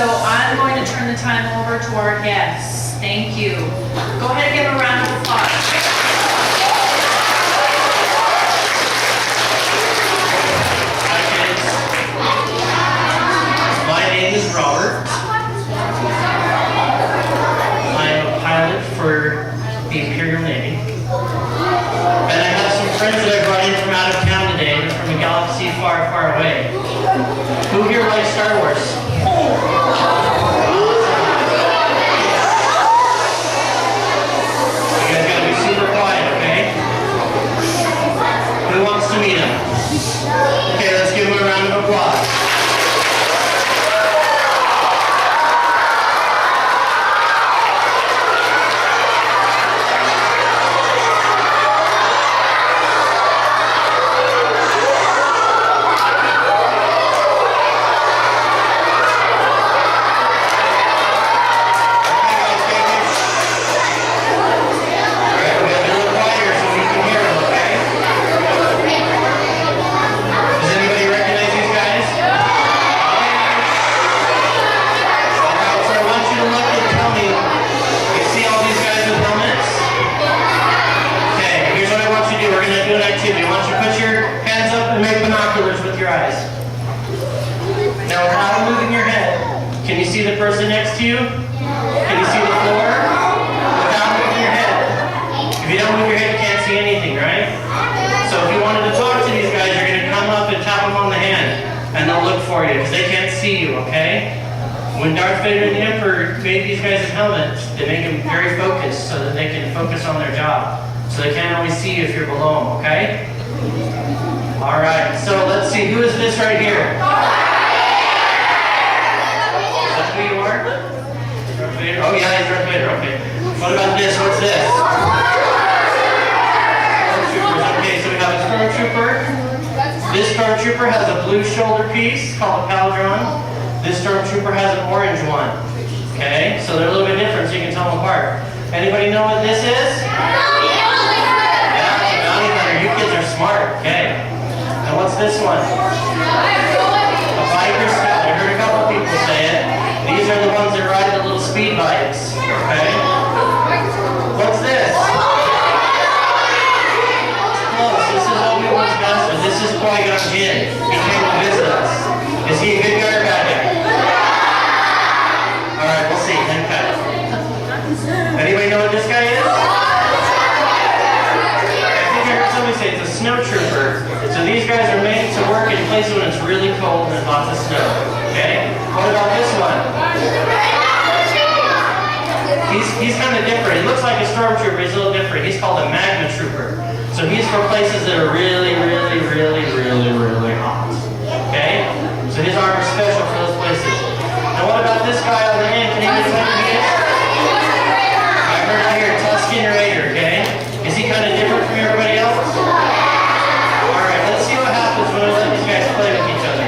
So I'm going to turn the time over to our guests. Thank you. Go ahead and give them a round of applause. Hi kids. My name is Robert. I am a pilot for the Imperial Navy. And I have some friends that I brought in from out of town today. They're from a galaxy far, far away. Who here likes Star Wars? Who wants to meet him? Okay, let's give him a round of applause. Now, without moving your head, can you see the person next to you? Can you see the floor? Without moving your head. If you don't move your head, you can't see anything, right? So if you wanted to talk to these guys, you're going to come up and tap them on the hand, and they'll look for you, because they can't see you, okay? When Darth Vader and the Emperor made these guys in helmets, they make them very focused so that they can focus on their job. So they can't always see you if you're below them, okay? Alright, so let's see, who is this right here? Who you are? Darth Vader? Oh yeah, he's Darth Vader, okay. What about this? What's this? Stormtroopers. Okay, so we have a Stormtrooper. This Stormtrooper has a blue shoulder piece called a Paladron. This Stormtrooper has an orange one. Okay, so they're a little bit different so you can tell them apart. Anybody know what this is? Yeah, bounty hunter. You kids are smart. Okay. And what's this one? A biker scout. I heard a couple people say it. These are the ones that ride the little speed bikes. Okay? What's this? Close. This is Obi-Wan's master. This is Qui-Gon Jinn. He came to visit us. Is he a good guy or bad guy? Alright, we'll see. Hang tight. Anybody know what this guy is? I think I heard somebody say it's a snow trooper. So these guys are made to work in places when it's really cold and there's lots of snow. Okay? What about this one? He's kind of different. He looks like a stormtrooper, he's a little different. He's called a magma trooper. So he's for places that are really, really, really, really, really hot. Okay? So his armor's special for those places. Now what about this guy on the end? Can you guess what he is? I heard right here, Tusken Raider, okay? Is he kind of different from everybody else? Alright, let's see what happens when we let these guys play with each other.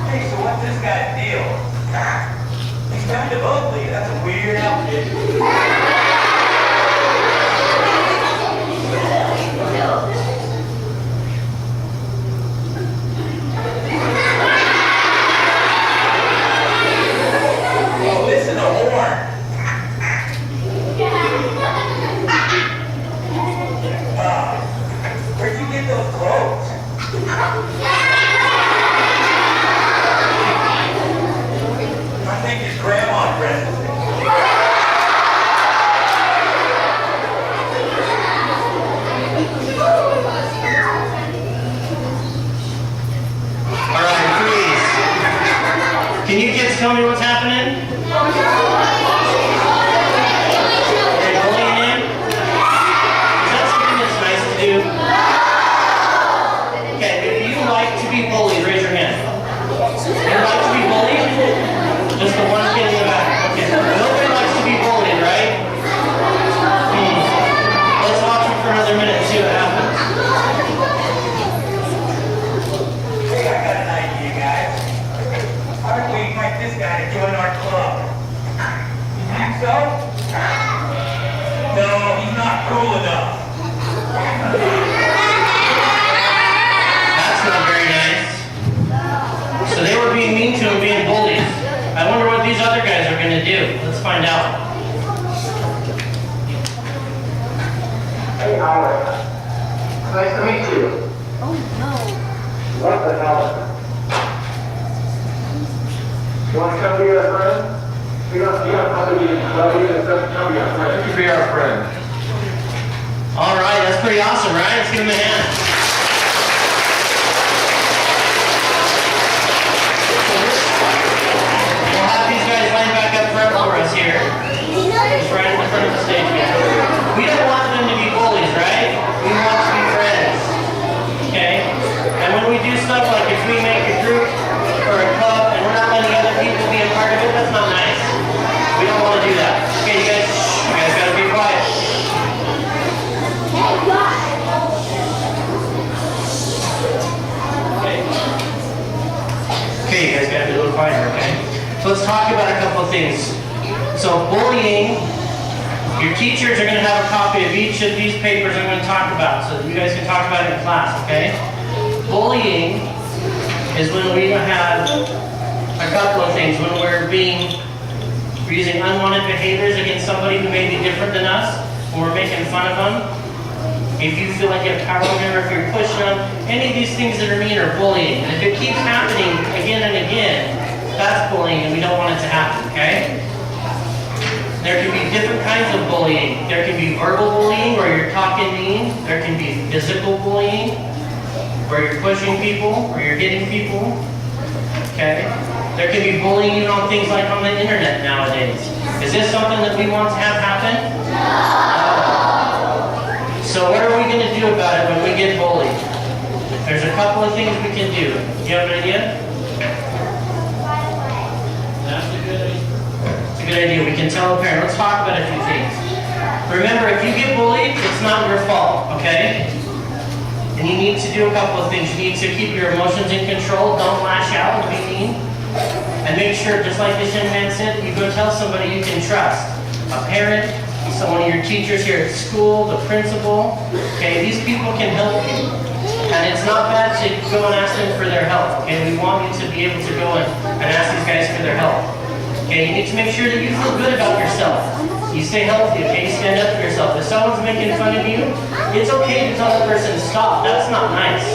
Hey, so what's this guy's deal? He's kind of ugly. That's a weird outfit. Oh, listen to horn. Where'd you get those clothes? I think his grandma dressed him. how are you? Nice to meet you. Oh no. What the hell? You want to come be our friend? You don't have to be buddy, just come be our friend. You can be our friend. All right, that's pretty awesome, right? Let's give him a hand. We'll have these guys line back up front for us here. Just right in the front of the stage here. We don't want them to be bullies, right? We want to be friends. Okay? And when we do stuff like if we make a group or a club and we're not letting other people be a part of it, that's not nice. We don't want to do that. Okay, you guys gotta be quiet. Okay, you guys gotta be a little quieter, okay? So let's talk about a couple of things. So bullying, your teachers are gonna have a copy of each of these papers I'm gonna talk about so that you guys can talk about it in class, okay? Bullying is when we have a couple of things. When we're using unwanted behaviors against somebody who may be different than us, when we're making fun of them, if you feel like you have power over them, if you're pushing them, any of these things that are mean are bullying. And if it keeps happening again and again, that's bullying and we don't want it to happen, okay? There can be different kinds of bullying. There can be verbal bullying where you're talking mean. There can be physical bullying where you're pushing people, where you're hitting people, okay? There can be bullying on things like on the internet nowadays. Is this something that we want to have happen? No. So what are we going to do about it when we get bullied? There's a couple of things we can do. Do you have an idea? That's a good idea. It's a good idea. We can tell a parent. Let's talk about a few things. Remember, if you get bullied, it's not your fault, okay? And you need to do a couple of things. You need to keep your emotions in control. Don't lash out and be mean. And make sure, just like this young man said, you go tell somebody you can trust. A parent, one of your teachers here at school, the principal. Okay, these people can help you. And it's not bad to go and ask them for their help. Okay, we want you to be able to go and ask these guys for their help. Okay, you need to make sure that you feel good about yourself. You stay healthy, okay? You stand up for yourself. If someone's making fun of you, it's okay to tell the person, stop. That's not nice.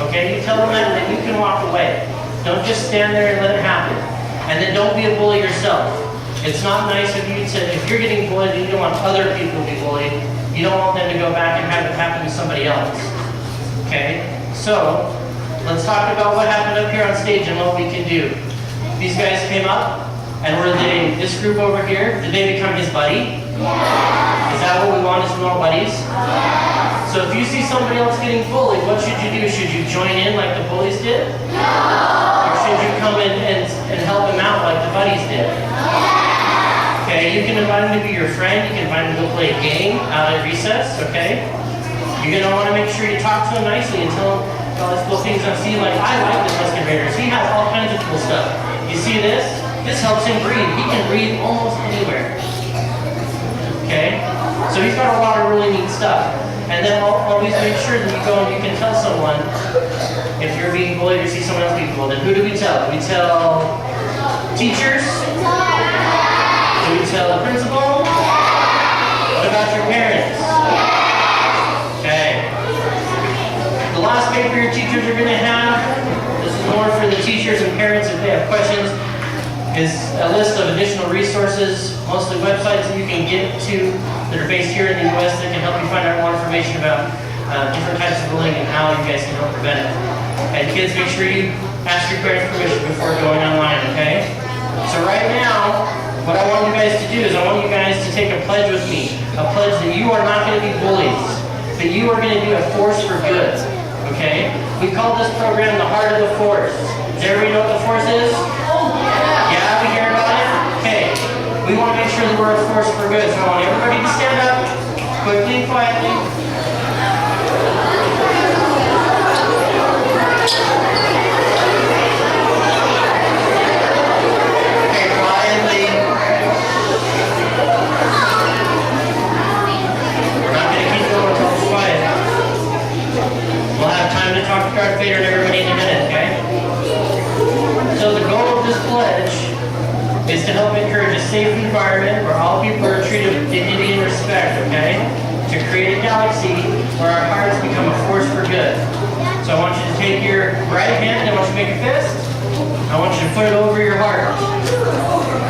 Okay, you tell them that and then you can walk away. Don't just stand there and let it happen. And then don't be a bully yourself. It's not nice of you to, if you're getting bullied and you don't want other people to be bullied, you don't want them to go back and have it happen to somebody else. Okay? So, let's talk about what happened up here on stage and what we can do. These guys came up, and this group over here, did they become his buddy? Yeah. Is that what we want, is we want buddies? Yeah. So if you see somebody else getting bullied, what should you do? Should you join in like the bullies did? No. Or should you come in and help them out like the buddies did? Yeah. Okay, you can invite them to be your friend. You can invite them to go play a game out at recess, okay? You're going to want to make sure you talk to them nicely and tell them all these cool things. See, like, I like this excavator. He has all kinds of cool stuff. You see this? This helps him breathe. He can breathe almost anywhere. Okay? So he's got a lot of really neat stuff. And then always make sure that you go and you can tell someone if you're being bullied or see someone else being bullied. Then who do we tell? Do we tell teachers? Do we tell the principal? What about your parents? Okay. The last paper your teachers are going to have, this is more for the teachers and parents if they have questions, is a list of additional resources, mostly websites that you can get to that are based here in the U.S. that can help you find out more information about different types of bullying and how you guys can help prevent it. And kids, make sure you ask your parents' permission before going online, okay? So right now, what I want you guys to do is I want you guys to take a pledge with me. A pledge that you are not going to be bullies, but you are going to be a force for good, okay? We call this program the Heart of the Force. Does everybody know what the force is? Yeah, we hear about it? Okay. We want to make sure that we're a force for good. So I want everybody to stand up, quickly and quietly. Okay, quietly. We're not going to keep going until it's quiet. We'll have time to talk to Darth Vader and everybody in a minute, okay? So the goal of this pledge is to help encourage a safe environment where all people are treated with dignity and respect, okay? To create a galaxy where our hearts become a force for good. So I want you to take your right hand, I want you to make a fist. I want you to put it over your heart.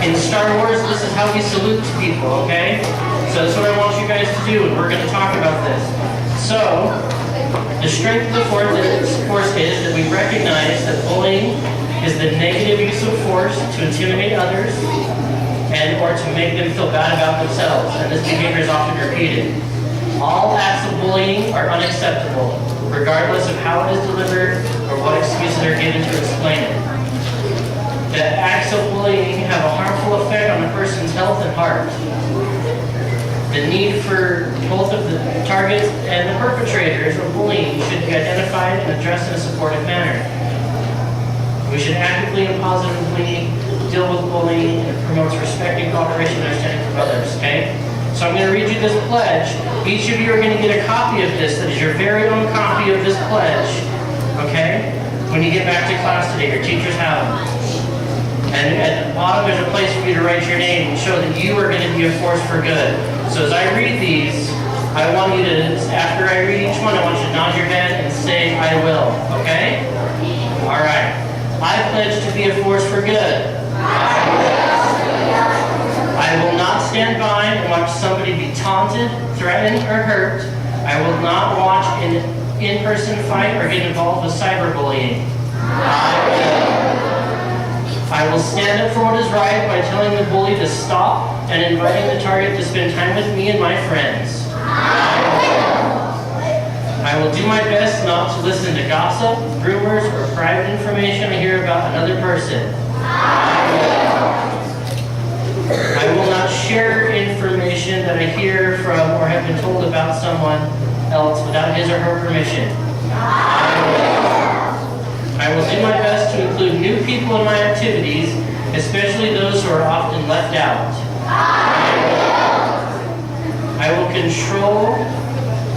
In Star Wars, this is how we salute to people, okay? So that's what I want you guys to do, and we're going to talk about this. So, the strength of the force is that we recognize that bullying is the negative use of force to intimidate others and or to make them feel bad about themselves, and this behavior is often repeated. All acts of bullying are unacceptable, regardless of how it is delivered or what excuses are given to explain it. The acts of bullying have a harmful effect on a person's health and heart. The need for both of the targets and the perpetrators of bullying should be identified and addressed in a supportive manner. We should actively and positively deal with bullying, and it promotes respect and cooperation and understanding from others, okay? So I'm going to read you this pledge. Each of you are going to get a copy of this. That is your very own copy of this pledge, okay? When you get back to class today, your teachers have them. And at the bottom, there's a place for you to write your name and show that you are going to be a force for good. So as I read these, I want you to, after I read each one, I want you to nod your head and say, I will, okay? All right. I pledge to be a force for good. I will not stand by and watch somebody be taunted, threatened, or hurt. I will not watch an in-person fight or get involved with cyberbullying. I will stand up for what is right by telling the bully to stop and inviting the target to spend time with me and my friends. I will do my best not to listen to gossip, rumors, or private information I hear about another person. I will not share information that I hear from or have been told about someone else without his or her permission. I will do my best to include new people in my activities, especially those who are often left out. I will control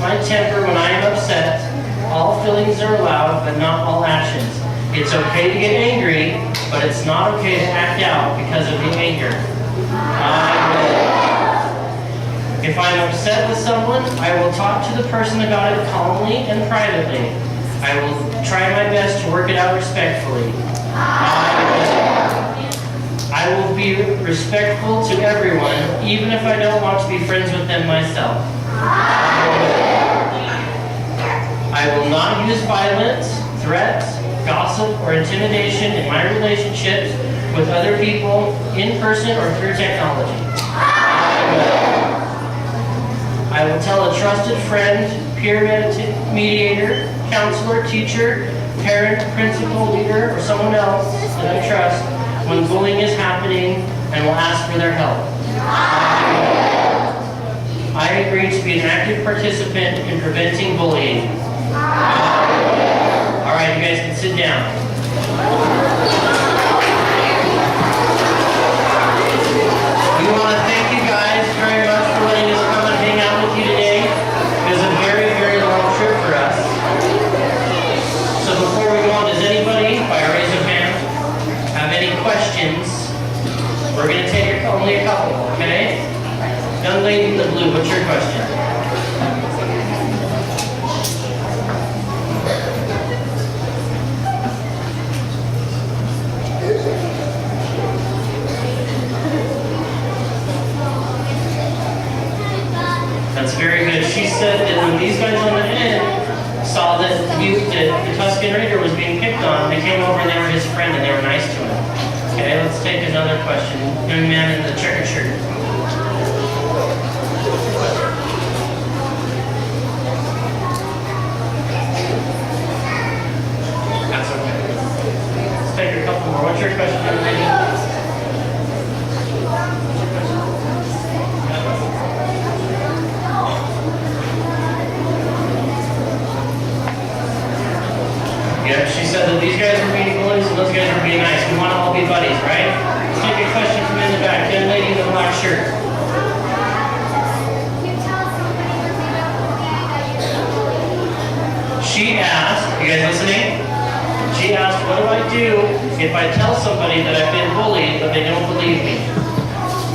my temper when I am upset. All feelings are allowed, but not all actions. It's okay to get angry, but it's not okay to act out because of the anger. If I'm upset with someone, I will talk to the person about it calmly and privately. I will try my best to work it out respectfully. I will be respectful to everyone, even if I don't want to be friends with them myself. I will not use violence, threats, gossip, or intimidation in my relationships with other people, in person or through technology. I will tell a trusted friend, peer mediator, counselor, teacher, parent, principal, leader, or someone else that I trust when bullying is happening and will ask for their help. I agree to be an active participant in preventing bullying. All right, you guys can sit down. We want to thank you guys very much for letting us come and hang out with you today. It was a very, very long trip for us. So before we go on, does anybody, by a raise of hand, have any questions? We're going to take only a couple, okay? Young lady in the blue, what's your question? That's very good. She said that when these guys on the end saw that the Tuscan Raider was being picked on, they came over and they were his friend and they were nice to him. Okay, let's take another question. Young man in the checkered shirt. That's okay. Let's take a couple more. What's your question, young lady? Yeah, she said that these guys are being bullies and those guys are being nice. We want to all be buddies, right? Let's take a question from in the back. Young lady in the black shirt. She asked, you guys listening? She asked, what do I do if I tell somebody that I've been bullied but they don't believe me?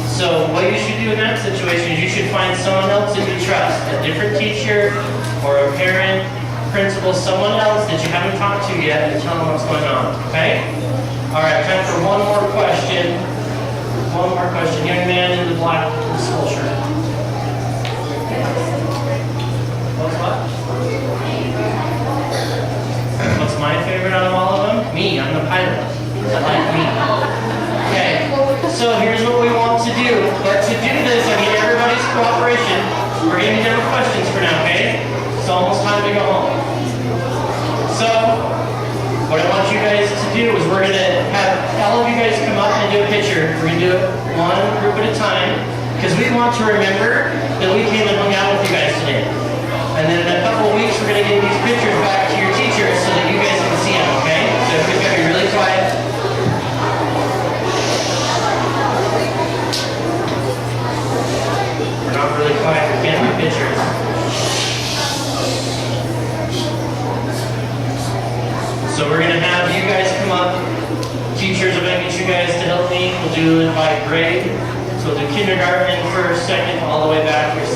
So what you should do in that situation is you should find someone else that you trust, a different teacher, or a parent, principal, someone else that you haven't talked to yet and tell them what's going on, okay? All right, time for one more question. One more question. Young man in the black skull shirt. What's what? What's my favorite out of all of them? Me, I'm the pilot. I like me. Okay, so here's what we want to do. But to do this, I need everybody's cooperation. We're going to be done with questions for now, okay? It's almost time to go home. So, what I want you guys to do is we're going to have all of you guys come up and do a picture. We're going to do it one group at a time because we want to remember that we came and hung out with you guys today. And then in a couple of weeks, we're going to give these pictures back to your teachers so that you guys can see them, okay? So if you've got to be really quiet. We're not really quiet. We can't do pictures. So we're going to have you guys come up. Teachers, I'm going to get you guys to help me. We'll do it by grade. So we'll do kindergarten first, second, all the way back. Your